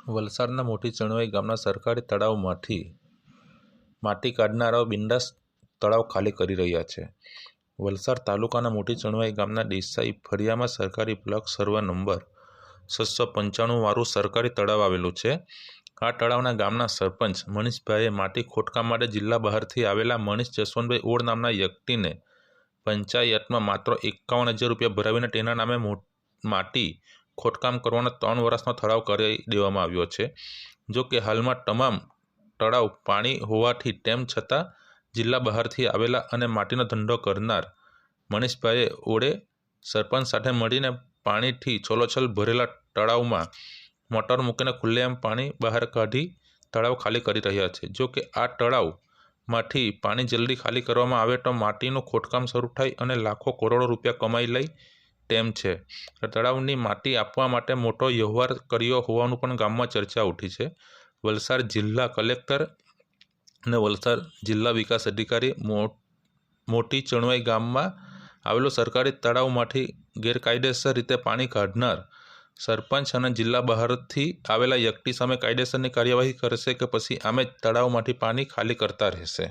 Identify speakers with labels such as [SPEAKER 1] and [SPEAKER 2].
[SPEAKER 1] વલસાડના મોટી ચણવાઈ ગામના સરકારી તળાવમાંથી માટી કાઢનારાઓ બિન્દાસ તળાવ ખાલી કરી રહ્યા છે। વલસાડ તાલુકાના મોટી ચણવાઈ ગામના દેસાઈ ફળિયામાં સરકારી બ્લોક સર્વે નંબર 695 વાળું સરકારી તળાવ આવેલું છે। આ તળાવના ગામના સરપંચ મનીષભાઈએ માટી ખોદકામ માટે જિલ્લા બહારથી આવેલા મનીષ જસવંતભાઈ ઓળ નામના વ્યક્તિને પંચાયતમાં માત્ર 51,000 રૂપિયા ભરાવીને તેના નામે માટી ખોદકામ કરવાનો 3 વર્ષનો ઠરાવ કરી દેવામાં આવ્યો છે। જો કે હાલમાં તમામ તળાવ પાણી હોવાથી તેમ છતાં જિલ્લા બહારથી આવેલા અને માટીનો ધંધો કરનાર મનીષભાઈ ઓળે સરપંચ સાથે મળીને પાણીથી છલોછલ ભરેલા તળાવમાં મોટર મૂકીને ખુલ્લેઆમ પાણી બહાર કાઢી તળાવ ખાલી કરી રહ્યા છે। જો કે આ તળાવમાંથી પાણી જલ્દી ખાલી કરવામાં આવે તો માટીનું ખોદકામ શરૂ થાય અને લાખો કરોડો રૂપિયા કમાઈ લે તેમ છે। તળાવની માટી આપવા માટે મોટો વ્યવહાર કર્યો હોવાનું પણ ગામમાં ચર્ચા ઉઠી છે। વલસાડ જિલ્લા કલેક્ટર અને વલસાડ જિલ્લા વિકાસ અધિકારી મોટી ચણવાઈ ગામમાં આવેલું સરકારી તળાવમાંથી ગેરકાયદેસર રીતે પાણી કાઢનાર સરપંચ અને જિલ્લા બહારથી આવેલા વ્યક્તિ સામે કાયદેસરની કાર્યવાહી કરશે કે પછી આમે જ તળાવમાંથી પાણી ખાલી કરતા રહેશે।